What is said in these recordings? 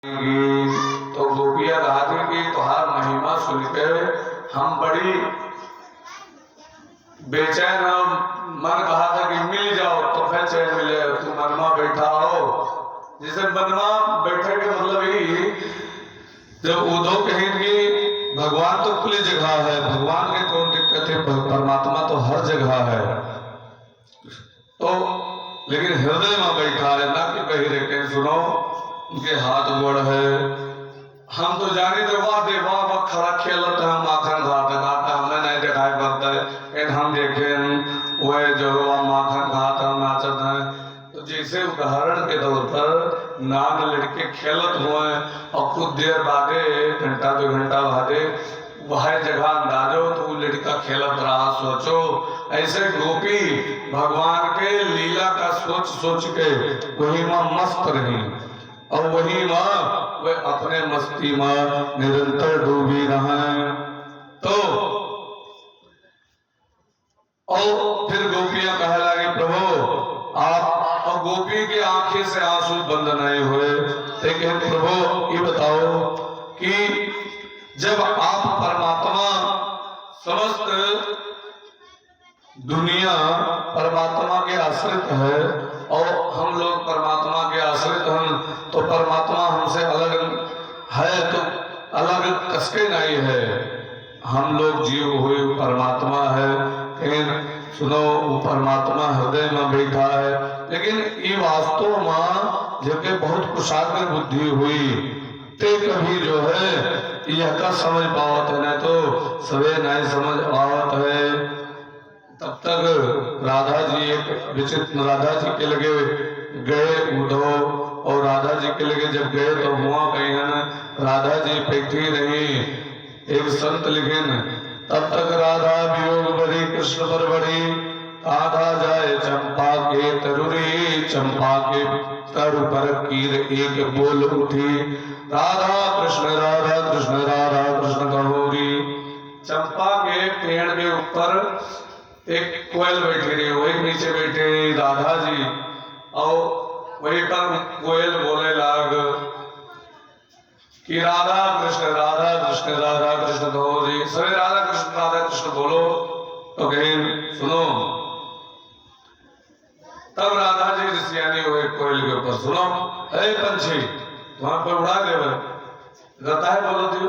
तो गोपिया राधे की तुहार महिमा सुनकर हम बड़ी बेचैन मन कहा था कि मिल जाओ तो फिर चैन मिले। तू मनमा बैठा हो, जिसे मनमा बैठे के मतलब ही जब उद्धव कहें कि भगवान तो खुली जगह है, भगवान के कौन दिक्कत है, परमात्मा तो हर जगह है। तो लेकिन हृदय में बैठा है ना कि कहीं रहते सुनो उनके हाथ गोड़ है। हम तो जाने थे वाह देवा वाह खड़ा खेलते हैं माखन घाट घाट हमें नहीं दिखाई पड़ता है, हम देखें वह जो माखन घाट नाचत है। तो जैसे उदाहरण के तौर पर नान लड़के खेलत हुए और कुछ देर बादे घंटा दो घंटा बादे वह जगह अंदाजो तो वो लड़का खेलत रहा। सोचो ऐसे गोपी भगवान के लीला का सोच सोच के वही में मस्त रही और वही माँ वे अपने मस्ती में निरंतर डूबी रहे। तो और फिर गोपियां कह लगी प्रभु आप, और गोपी की आंखें से आंसू बंद नहीं हुए। लेकिन प्रभु ये बताओ कि जब आप परमात्मा समस्त दुनिया परमात्मा के आश्रित है और हम लोग परमात्मा के आश्रित हैं, तो परमात्मा हमसे अलग है तो अलग कसके नहीं है। हम लोग जीव हुए परमात्मा है, लेकिन सुनो वो परमात्मा हृदय में बैठा है। लेकिन ये वास्तव में जबकि बहुत कुशाग्र बुद्धि हुई ते कभी जो है यह का समझ पावत है, नहीं तो सवे नहीं समझ पावत है। तब तक राधा जी एक विचित्र राधा जी के लगे गए उद्धव, और राधा जी के लगे जब गए तो हुआ कहीं राधा जी बैठी रही। एक संत लिखे तब तक राधा वियोग बड़ी कृष्ण पर बड़ी, आधा जाए चंपा के तरुरी, चंपा के तरु पर कीर एक बोल उठी, राधा कृष्ण राधा कृष्ण कहोरी। चंपा के पेड़ के ऊपर एक कोयल बैठी रही, वही नीचे बैठे रही राधा जी, और वही पर कोयल बोले लाग कि राधा कृष्ण गौरी। सभी राधा कृष्ण बोलो। तो कहीं सुनो तब राधा जी ऋषियानी हुए कोयल के ऊपर, सुनो ऐ पंछी वहां पर उड़ा दे रहता है, बोलो जी।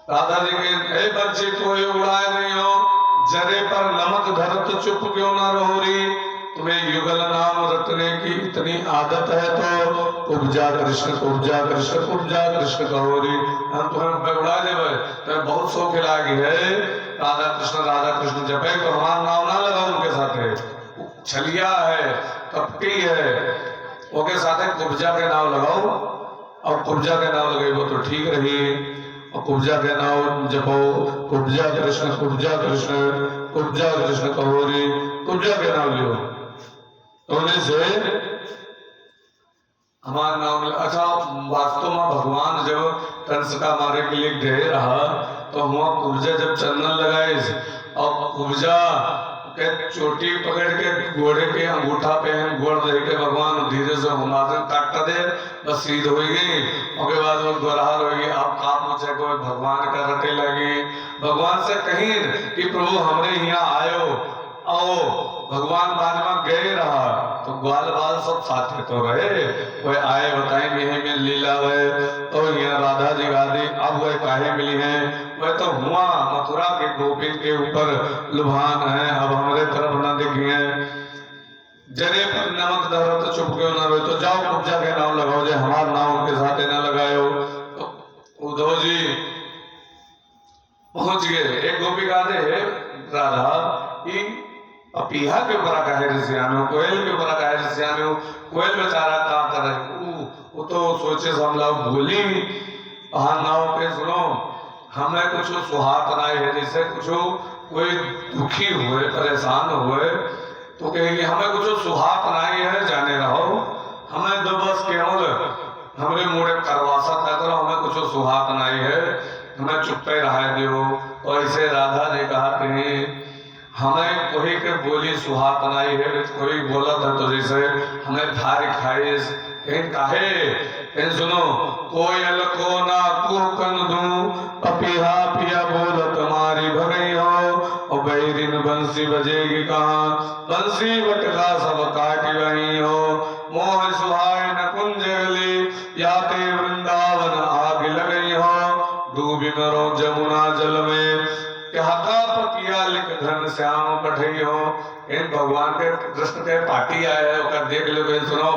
राधा जी के ऐ पंछी कोई उड़ाए नहीं हो, जरे पर नमक धर तो चुप क्यों ना रहो री। तुम्हें युगल नाम रटने की इतनी आदत है तो उपजा कृष्ण कहो री। हम तुम्हें उड़ा देवे, तुम्हें बहुत शौक लागी है राधा कृष्ण जपे, तो हमारा नाम ना लगाओ उनके साथ, छलिया है कपटी है, उनके साथ कुब्जा के नाम लगाओ। और कुब्जा के नाम लगे वो तो ठीक रही, और कुब्जा के नाम जपो, कुब्जा कृष्ण कहोरी, कुब्जा के नाम लियो। तो से हमारा नाम अच्छा। वास्तव में भगवान जब कंस का मारे के लिए गए रहा तो हुआ कुब्जा जब चंदन लगाए और कुब्जा के चोटी पकड़ के घोड़े के अंगूठा पे हम गोड़ दे के भगवान धीरे से घुमाते काट दे, बस सीध हो गई। उसके बाद वो दोहरार होगी, आप का पूछे कोई भगवान का रटे लगी। भगवान से कहीं कि प्रभु हमरे यहाँ आयो, आओ भगवान बाद में गए रहा तो ग्वाल बाल सब साथे तो रहे, वह आए बताएंगे में लीला है। तो यहाँ राधा जी गादी अब वह काहे मिली है, वह तो हुआ मथुरा के गोपी के ऊपर लुभान है, अब हमारे तरफ न दिखी है। जरे पर नमक धरो तो चुप क्यों ना रहो, तो जाओ कुब्जा के नाम लगाओ, जो हमारा नाम उनके साथ न लगायो। तो उद्धव जी पहुंच गए। एक गोपी गाते है राधा की अपीहा के ऊपर कहे ऋषियानो, कोयल के ऊपर कहे ऋषियानो, कोयल बेचारा का कर रहे वो तो सोचे हम लोग बोली नाव पे सुनो हमें कुछ सुहात नहीं है, जैसे कुछ कोई दुखी हुए परेशान हुए तो कहेंगे हमें कुछ सुहात नहीं है, जाने रहो हमें तो बस केवल हमरे मुड़े करवासा न करो, हमें कुछ सुहात नहीं है, हमें चुप्पे रहा दियो। और ऐसे राधा जी कहते हमें कोई के बोली सुहात नहीं है, कोई बोला था तो जैसे हमें थारी खाई कहीं काहे कहीं सुनो कोयल को ना कुकन दूं पपीहा पिया बोल तुम्हारी भगई हो और बैरिन बंसी बजेगी कहाँ बंसी बटका सब काट वही हो मोह सुहाय न कुंज गली याते वृंदावन आग लगई हो डूबी मरो जमुना जल में हका पकिया लिख घन श्याम पठई हो इन भगवान के कृष्ण के पार्टी आए है देख लो सुनो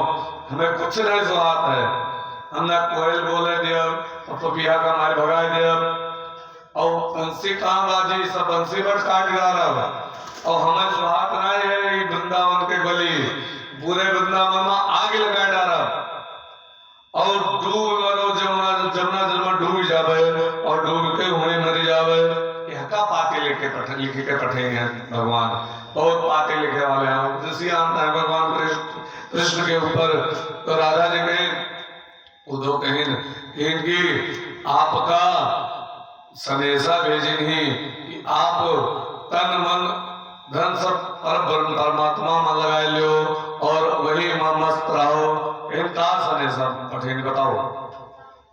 हमें कुछ नहीं सुहात है हमने कोयल बोले दिया और पपिया का मार भगाए दिया और बंसी कहाँ बाजी सब बंसी बट काट गा रहा और हमें सुहात नहीं है वृंदावन के गली पूरे वृंदावन में आग लगा डाला और डूब मरो जमुना जमुना जमुना डूब जावे और डूब के हुए मर जावे हका पाते लिखे के पठेंगे भगवान बहुत पाते लिखे वाले हैं जैसे आता है भगवान कृष्ण के ऊपर तो राधा जी कहें उद्धव कहें इनकी आपका संदेशा भेजिन ही कि आप तन मन धन सब परमात्मा में लगाए लो और वही मस्त रहो इनका संदेशा पठेंगे बताओ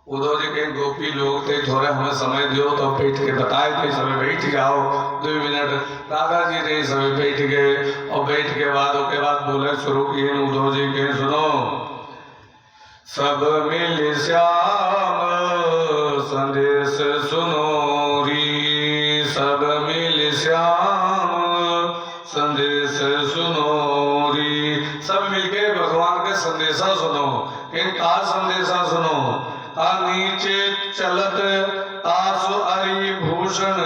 उद्धव जी के गोपी लोग थे थोड़े हमें समय दियो तो बैठ के बताए थे समय बैठ जाओ 2 मिनट राधा जी ने समय बैठ गए और बैठ के बाद बोले शुरू किए उद्धव जी के सुनो सब मिल श्याम संदेश सुनो री सब मिल श्याम संदेश सुनो री सब मिलके भगवान के संदेशा सुनो इनका संदेशा सुनो नीचे चलत तासु अरि भूषण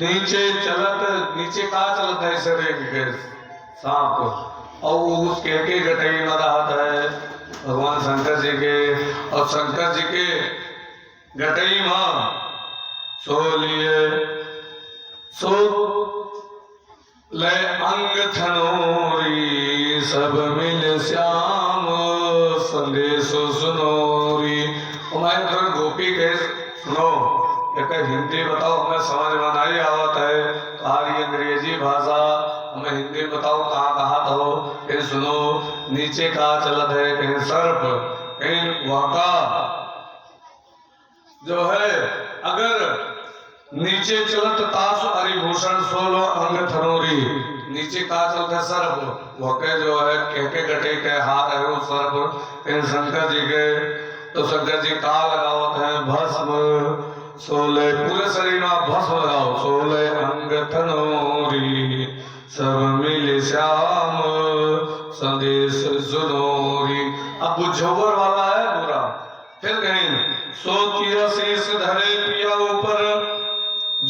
नीचे चलत नीचे का चलत है शरीर के सांप और उसके के गटई में रहत है भगवान शंकर जी के और शंकर जी के गटई में सो लिए सो ले अंग थनोरी सब मिल श्याम संदेश सुनोरी मैं गोपी के सुनो एक हिंदी बताओ हमें समझ में नहीं आवत है तुम्हारी अंग्रेजी भाषा हमें हिंदी बताओ कहाँ कहाँ हो कहीं सुनो नीचे कहाँ चलत है कहीं सर्प कहीं वाका जो है अगर नीचे चलत तासु हरिभूषण 16 अंग थनोरी नीचे कहा चलता सर्प वके जो है के गटे के हाथ है वो सर्प इन शंकर जी के तो शंकर जी कहा लगावत है भस्म 16 पूरे शरीर में भस्म लगाओ 16 अंग थनोरी सब मिल श्याम संदेश सुनोरी अब बुझोवर वाला है पूरा फिर कहीं सो तीर शीश धरे पिया ऊपर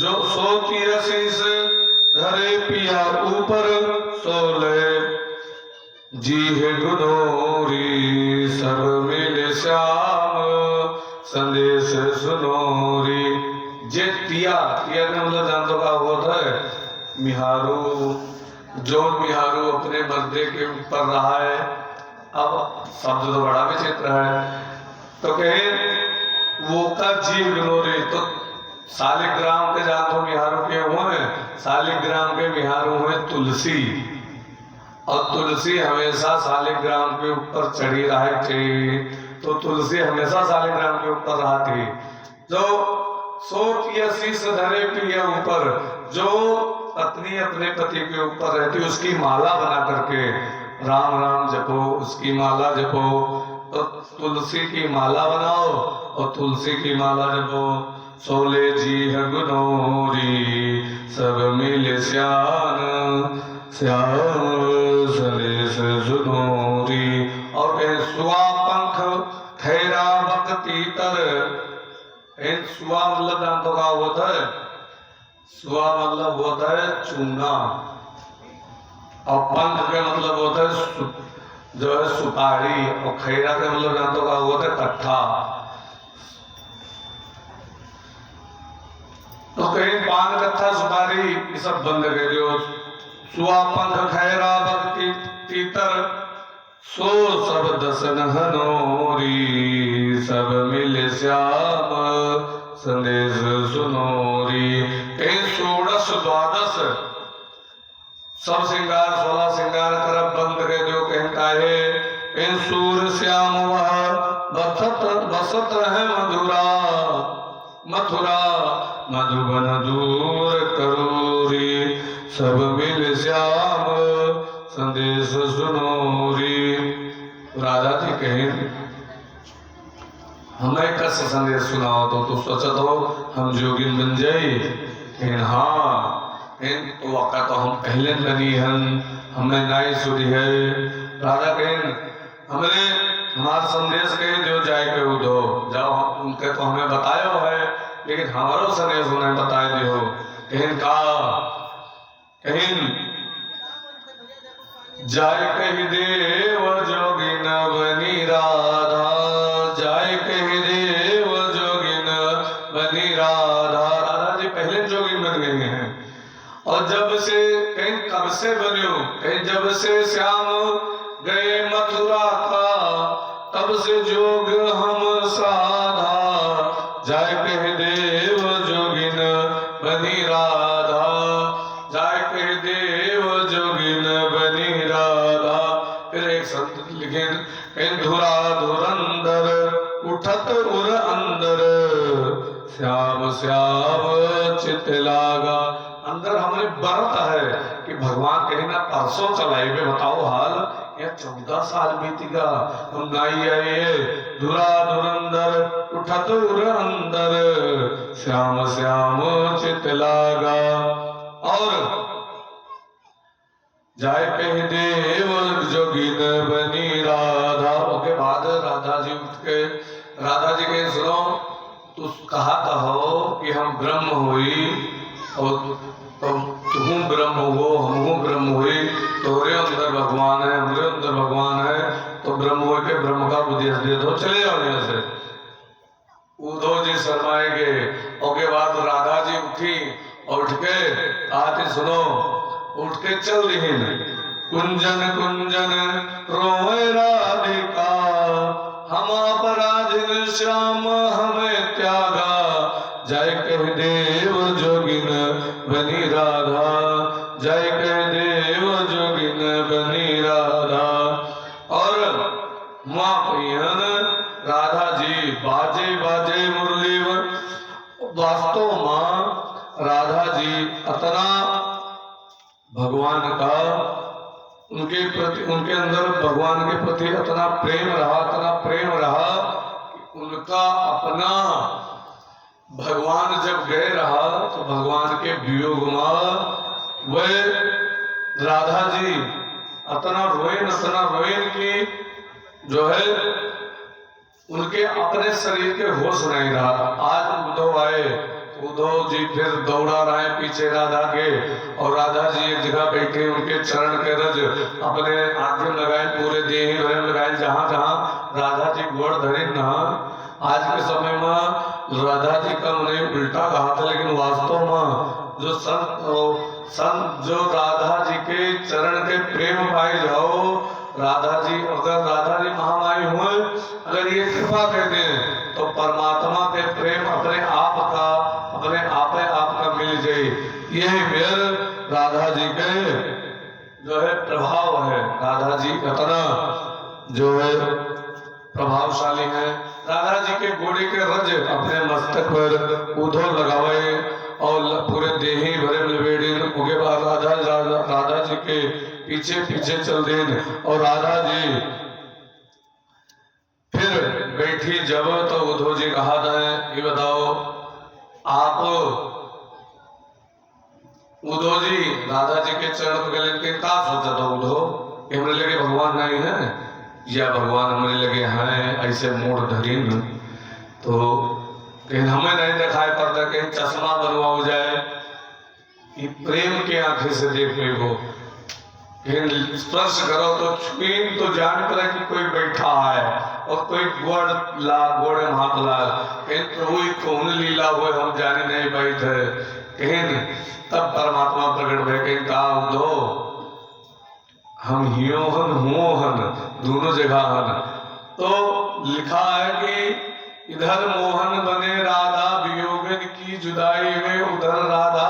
जो सो तीर शीश धरे पिया ऊपर सोले जी है गुनोरी सब मिल श्याम संदेश सुनोरी जे तिया तिया का मतलब जानतो का होता है मिहारू जो मिहारू अपने मर्दे के ऊपर रहा है अब शब्द तो बड़ा विचित्र है तो कहे वो का जीव गुनोरी तो शालिग्राम के जानतो मिहारू के हुए शालिग्राम के मिहारू हुए तुलसी और तुलसी हमेशा शालिग्राम के ऊपर चढ़ी रही थी तो तुलसी हमेशा शालिग्राम के ऊपर रहा थी जो सोच या शीश धरे पिया ऊपर जो पत्नी अपने पति के ऊपर रहती उसकी माला बना करके राम राम जपो उसकी माला जपो तो तुलसी की माला बनाओ और तुलसी की माला जपो सोले जी है गुनोरी सब मिल श्यान श्याम संदेश सुनोरी और कहे सुआ पंख ठहरा भक्ति तर सुआ मतलब जानतो का होता है सुआ मतलब होता है चूना और पंख के मतलब होता है जो है सुपारी और खैरा के मतलब जानतो का होता है कट्ठा तो कहीं पान कट्ठा सुपारी ये सब बंद कर दियो सुआ पंख खैरा भक्ति तीतर सो सब दसन हनोरी सब मिल श्याम संदेश सुनोरी कहीं 16 द्वादश सब श्रृंगार 16 श्रृंगार तरफ बंद कर दो कहीं काहे इन सूर श्याम वह बसत है मधुरा मथुरा मधुबन दूर करोरी सब मिल श्याम संदेश सुनोरी। राधा जी कहें हमें कस संदेश सुनाओ तो सोचत हो हम जोगिन बन जाये। हाँ तो वक़्त तो हम पहले बनी हन हमें नाई सुधी है। राजा कहें हमने हमारा संदेश कहे जो जाए के उदो जाओ उनके तो हमें बतायो है लेकिन हमारो संदेश उन्हें बताए दियो। कहें का कहें जाय कही देव जोगिन बनी राधा जाय कही देव जोगिन बनी राधा। राधा जी पहले जोगिन बन गए हैं और जब से कहीं कब से बने हो कहीं जब से श्याम गए मथुरा का तब से जोग हम साधा जाय कही देव जोगिन बनी राधा जाय कही देव जोगिन बनी राधा। फिर एक संत लिखे धुरा धुरंदर उठत उर अंदर श्याम श्याम चित लागा। अंदर हमने बरत है कि भगवान कहीं ना परसों चलाए में बताओ हाल या 14 साल बीतेगा हम नाई आए धुरा धुरंदर उठत उर अंदर श्याम श्याम चित लागा। और जाय कही देव जोगिन बनी राधा। उसके बाद राधा जी उठ के राधा जी के सुनो तू कहा हो कि हम ब्रह्म हुई और तुम ब्रह्म हो हम ब्रह्म हुई तोरे अंदर भगवान है हमारे अंदर भगवान है तो ब्रह्म हो के ब्रह्म का उपदेश दे दो चले जाओ यहाँ से। उद्धव जी शर्माएंगे और के बाद राधा जी उठी और उठ के आते सुनो उठ के चल रही कुंजन कुंजन रोए राधिका हम अपराधिन श्याम हमें त्यागा जय कह देव जोगिन बनी राधा जय कह देव जोगिन बनी राधा। और माँ प्रियन राधा जी बाजे बाजे मुरलीवर वास्तव माँ राधा जी अतना भगवान का उनके प्रति उनके अंदर भगवान के प्रति इतना प्रेम रहा कि उनका अपना भगवान जब गए रहा तो भगवान के वियोग में वे राधा जी इतना रोए कि जो है उनके अपने शरीर के होश नहीं रहा। आज उद्धव आए उद्धव जी फिर दौड़ा रहे पीछे राधा के और राधा जी एक जगह बैठे उनके चरण के रज अपने आंखें लगाए पूरे देह भर लगाए जहां जहां राधा जी गोड़ धरे न। आज के समय में राधा जी का उन्हें उल्टा कहा था लेकिन वास्तव में जो संत जो राधा जी के चरण के प्रेम पाए जाओ राधा जी अगर राधा जी महामाई हुए अगर ये कृपा कहते हैं तो परमात्मा के प्रेम अपने आप का मिल जाए। यही मेरे राधा जी के जो है प्रभाव है। राधा जी इतना जो है प्रभावशाली है। राधा जी के घोड़े के रज अपने मस्तक पर उधो लगावे और पूरे देही भरे लपेटे उसके बाद राधा जी के पीछे पीछे चल देन और राधा जी फिर बैठी जब तो उद्धव जी कहा था ये बताओ आप उद्धव जी राधा जी के चरण को लेके क्या सोचा था उद्धव हमरे लगे भगवान नहीं है या भगवान हमारे लगे हैं ऐसे मोड़ धरीन तो कहीं हमें नहीं दिखाई पड़ता कहीं चश्मा बनवाओ जाए कि प्रेम के आंखें से देख ले वो कहीं स्पर्श करो तो छुईन तो जान पड़ा कि कोई बैठा है और कोई गोड़े हाथ ला कहीं प्रभु कौन लीला हो हम जाने नहीं बैठे कहीं तब परमात्मा प्रकट भय कहीं कहा दो हम हियो हन मोहन दोनों जगह हन। तो लिखा है कि इधर मोहन बने राधा वियोगन की जुदाई में उधर राधा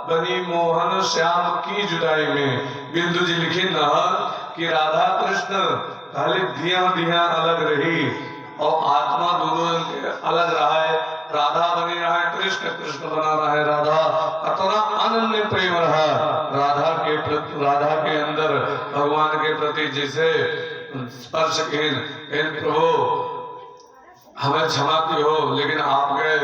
बनी मोहन श्याम की जुदाई में। बिंदु जी लिखे न कि राधा कृष्ण खाली दिया अलग रही और आत्मा दोनों अलग रहा है। राधा बनी रहा है कृष्ण, कृष्ण बना रहा है राधा। इतना अनन्य प्रेम रहा राधा के अंदर भगवान के प्रति, जिसे स्पर्श इन प्रभु हमें क्षमा की हो, लेकिन आप गए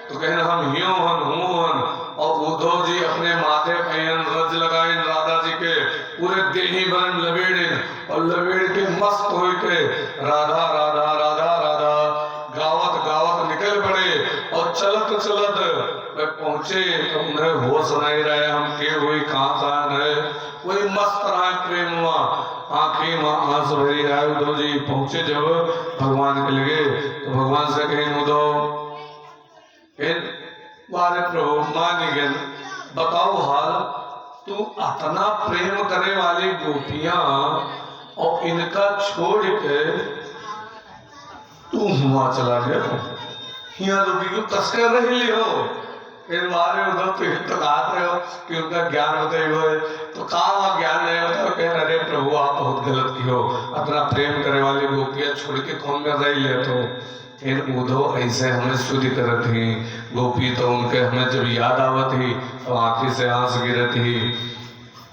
तो कहना हम हियो हन हूँ हन। और उद्धव जी अपने माथे पहन रज लगाइन राधा जी के, पूरे देही बन लबेड़े और लबेड़ के मस्त हो के राधा राधा राधा राधा गावत गावत निकल पड़े। और चलत चलत वे पहुंचे तो उन्हें होश नहीं रहे हम के हुई कहाँ सान है, वही मस्त रहा प्रेम हुआ, आंखें में आंसू भरी रहा। उद्धव जी पहुंचे जब भगवान के लगे तो भगवान से कहें उद्धव वारे प्रभु मान गए, बताओ हाल, तू इतना प्रेम करने वाली गोपियां और इनका छोड़ के तू हुआ चला गया, यहाँ रुकी क्यों तस्कर रह लियो। इन बारे उधर तो कहते हो कि उनका ज्ञान होते हुए तो कहाँ ज्ञान नहीं होता। कह अरे प्रभु आप बहुत गलत की हो, अपना प्रेम करने वाली गोपियां छोड़ के कौन में रह ले। तो इन उद्धव ऐसे हमें स्तुति करत थी गोपी, तो उनके हमें जब याद आवत थी तो आंखी से आंस गिरत थी।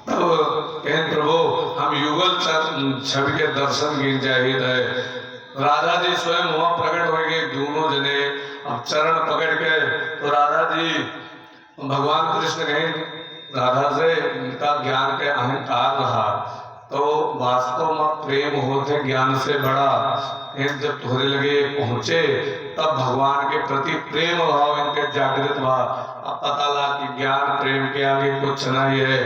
तो कहें प्रभु हम युगल छवि के दर्शन गिन जाहिद है। राधा जी स्वयं वहां प्रकट हो गए दोनों जने, अब चरण पकड़ के तो राधा जी भगवान कृष्ण कहें राधा से इनका ज्ञान के अहंकार रहा, तो वास्तव में प्रेम होते ज्ञान से बड़ा। जब थोड़े लगे पहुंचे तब भगवान के प्रति प्रेम भाव इनके जागृत हुआ। अब पता लगा कि ज्ञान प्रेम के आगे कुछ नहीं है।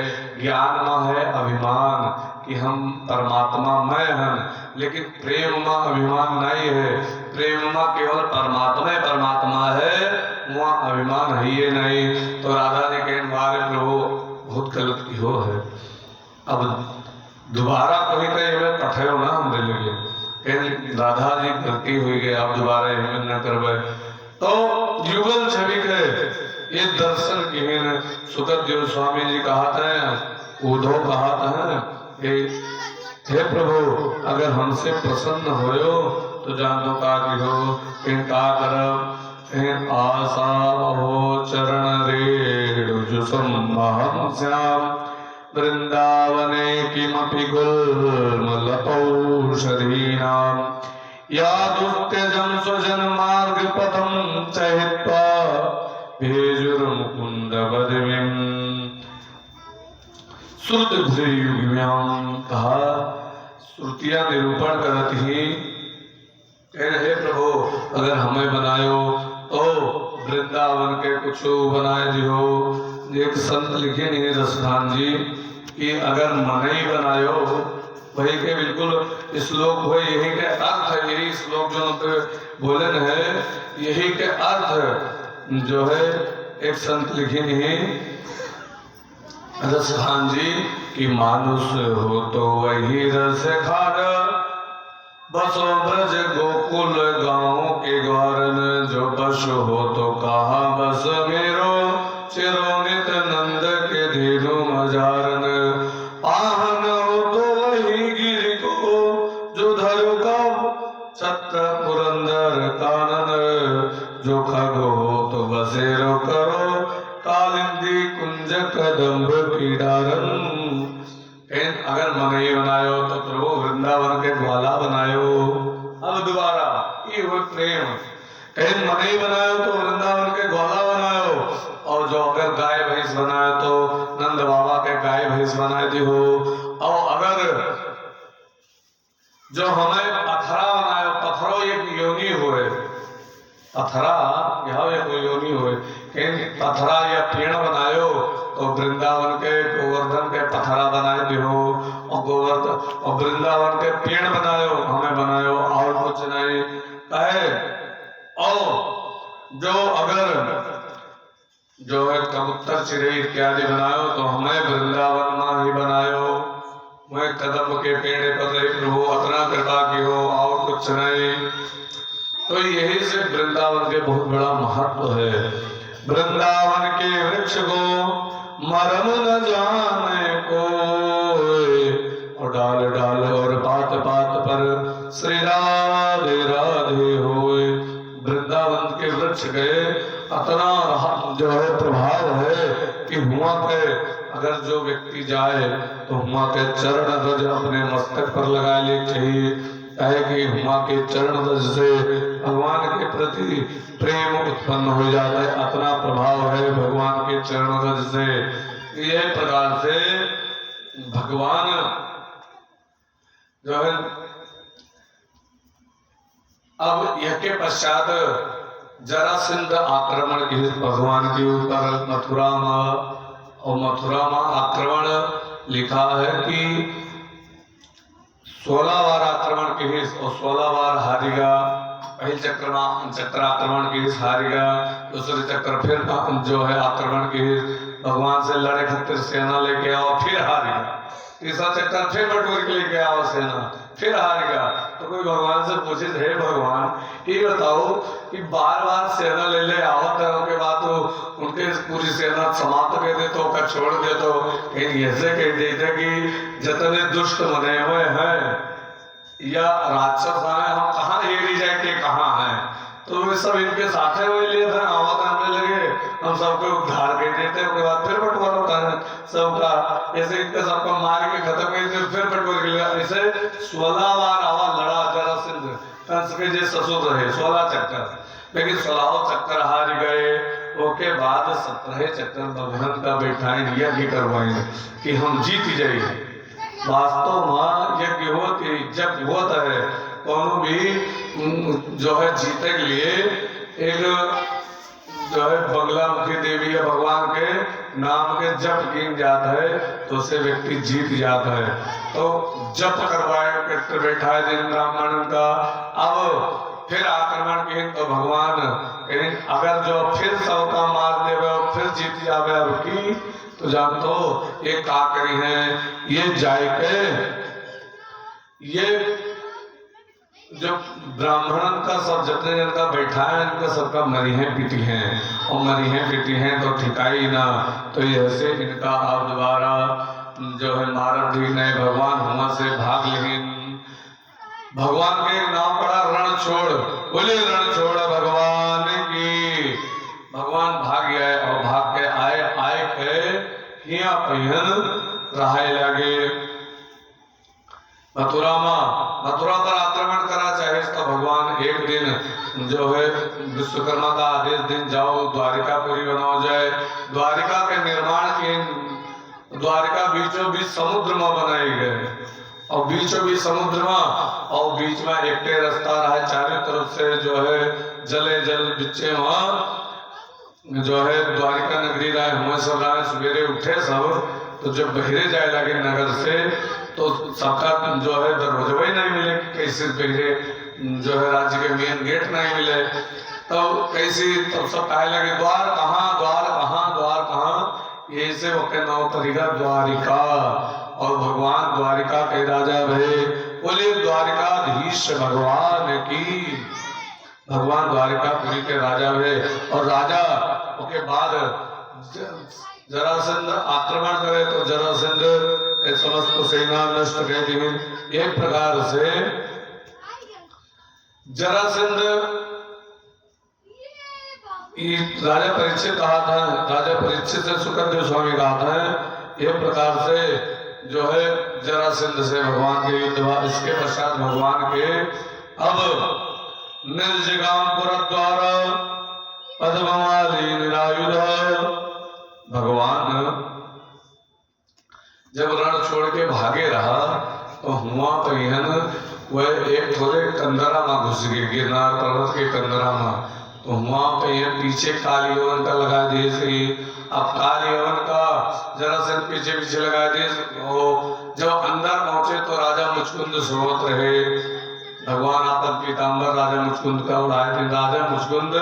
ज्ञान में है अभिमान कि हम परमात्मा मैं हम, लेकिन प्रेम में अभिमान नहीं है। प्रेम में केवल परमात्मा है, वहाँ अभिमान है ये नहीं। तो राधा जी के बारे प्रभु बहुत गलत की हो है। अब दोबारा कहीं कहीं पठे हो ना हमरे लिए राधा जी गलती हुई गई, आप दोबारा हिम्मत न करवे। तो युगल छवि के ये दर्शन की सुगत देव स्वामी जी कहते हैं, उद्धव कहते हैं कि हे प्रभु अगर हमसे प्रसन्न होयो तो जान दो का हो का करब आशा हो चरण रेणु जुसम श्याम वृंदावने किमपि गुल्मलतौषधीनां यादुत्तेजं स्वजन मार्ग पथं चहित्वा भेजुर्मुकुन्द बदविं श्रुतभृयुग्म्यां। कहा श्रुतियां निरूपण करत ही हे प्रभु अगर हमें बनायो तो वृंदावन के कुछ बनाए दियो। एक संत लिखे नहीं रसधान जी कि अगर मन ही बनायो वही के बिल्कुल श्लोक हो, यही के अर्थ है। यही श्लोक जो बोले है यही के अर्थ जो है एक संत लिखे नहीं रसधान जी कि मानुष हो तो वही रस खार बसो ब्रज गोकुल गाँव के ग्वारन जो बस हो तो कहा बस मेरो चिरोनित नंद के धीरो मजारन पाहन हो तो वही गिर को जो धरो का छत्र पुरंदर कानन जो खग हो तो बसेरो करो कालिंदी कुंज कदम्ब की डारन। अगर मन ही बनायो तो प्रभु वृंदावन के ग्वाला बनायो। अब दोबारा ये हो प्रेम, मन ही बनायो तो वृंदावन के ग्वाला बनायो। और जो अगर गाय भैंस बनाए तो नंद बाबा के गाय भैंस बनाए दी हो। और अगर जो हमें पथरा बनायो, पत्थरों एक योनि हुए, पथरा यह एक योनि हुए, पथरा या पेड़ बनायो तो वृंदावन के गोवर्धन के पथरा बनाए दी हो। और गोवर्धन और वृंदावन के पेड़ बनायो हमें बनायो और कुछ नहीं कहे। और जो अगर जो है कबूतर चिड़ै इत्यादि बनायो तो हमें वृंदावन में ही बनायो। मैं कदम के पेड़ पर प्रभु अपना कृपा की हो और कुछ नहीं। तो यही से वृंदावन के बहुत बड़ा महत्व है। वृंदावन के वृक्ष को मरम न जाने को, और डाल डाल और पात पात पर जरासंध के वृक्ष गए इतना जो है प्रभाव है कि हुआ के अगर जो व्यक्ति जाए तो हुआ के चरण रज अपने मस्तक पर लगा ले चाहिए, कहे कि हुआ के चरण रज से भगवान के प्रति प्रेम उत्पन्न हो जाता है, इतना प्रभाव है भगवान के चरण रज से। यह प्रकार से भगवान जो है अब यह के पश्चात जरासंध आक्रमण की भगवान के ऊपर मथुरा में, और मथुरा में आक्रमण लिखा है कि 16 बार आक्रमण की और 16 बार हारेगा। पहले चक्र आक्रमण की हारेगा, दूसरे चक्र फिर जो है आक्रमण की भगवान से लड़े खातिर सेना लेके आओ फिर हारेगा, तीसरा चक्कर फिर बटोर के लेके आओ सेना फिर हारेगा। तो कोई भगवान से पूछे हे भगवान ये बताओ कि बार बार सेना ले ले आओ के बाद तो उनके पूरी सेना समाप्त कर दे तो का छोड़ दे तो कहीं ऐसे कह देते कि जितने दुष्ट बने हुए हैं या राक्षस आए हम कहाँ हेरी जाए के कहाँ हैं, तो वे सब इनके साथ हुए लिए थे आवाज आने लगे, हम सबको उद्धार कर देते उसके बाद फिर बंटवारा होता है सबका, ऐसे इनके सबको मार के खत्म कर देते फिर बंटवारा कर लिया। ऐसे 16 बार आवाज लड़ा जरासंध, कंस के जो ससुर रहे 16 चक्कर, लेकिन 16 चक्कर हार गए। उसके बाद 17 चक्कर भगवान का बैठाएं यज्ञ करवाएं कि हम जीत जाइए। वास्तव में यज्ञ होती जब होता है कौन भी जो है जीते के लिए एक जो है बंगलामुखी देवी या भगवान के नाम के जप गिन जाता है तो उससे व्यक्ति जीत जाता है। तो जप करवाए करके बैठा है दिन ब्राह्मण का। अब फिर आक्रमण की तो भगवान अगर जो फिर सबका मार देवे फिर जीत जावे अब की तो जान तो ये का करी है, ये जाए के ये जो ब्राह्मण का सब जितने जन का बैठा है इनका सबका मरी है पीटी हैं और मरी है पीटी हैं तो ठिकाई ना, तो ऐसे इनका अब दोबारा जो है मारन भी नहीं भगवान हुआ से भाग लेकिन भगवान के नाम पड़ा रण छोड़, बोले रण छोड़ भगवान की। भगवान भाग गए और भाग के आए के हिया पहिन रहाए लगे मथुरा पर आक्रमण करा चाहे तो भगवान एक दिन जो है विश्वकर्मा का आदेश दिन जाओ द्वारिका पूरी बनाओ जाए। द्वारिका के निर्माण के द्वारिका बीचों बीच समुद्र में बनाई गए और बीचों बीच समुद्र में और बीच में एक रास्ता रहा है चारों तरफ से जो है जले जल बिचे वहां जो है द्वारिका नगरी राय हुए सब राय सवेरे उठे सब तो जब बहिरे जाए लगे नगर से तो सबका जो है दरवाजा ही नहीं मिले कि कैसे बहिरे जो है राज्य के मेन गेट नहीं मिले तो कैसी तब सब कहे लगे द्वार कहाँ द्वार कहाँ द्वार कहाँ, यही से वो के नाम तरीका द्वारिका और भगवान द्वारिका के राजा भये। बोले द्वारिकाधीश भगवान की। भगवान द्वारिकापुरी के राजा हुए और राजा के बाद जरासंध आक्रमण करे तो जरासंध समस्त सेना नष्ट कर दी। एक प्रकार से जरासंध राजा परीक्षित कहा था, राजा परीक्षित से सुखदेव स्वामी कहा था एक प्रकार से जो है जरासंध से भगवान के युद्ध हुआ। इसके पश्चात भगवान के अब निर्जगामपुर द्वारा पद्ममाली निरायुध भगवान जब रण छोड़ के भागे रहा तो हुआ पहिन वह एक थोड़े कंदरा में घुस गए गिरनार पर्वत के कंदरा में, तो हुआ पहिन पीछे काली यवन का लगा दिए थे। अब काली यवन का जरासंध पीछे पीछे लगा दिए। जब अंदर पहुंचे तो राजा मुचकुंद सोवत रहे। भगवान आपन पीताम्बर राजा मुचकुंद का उड़ाए थे। राजा मुचकुंद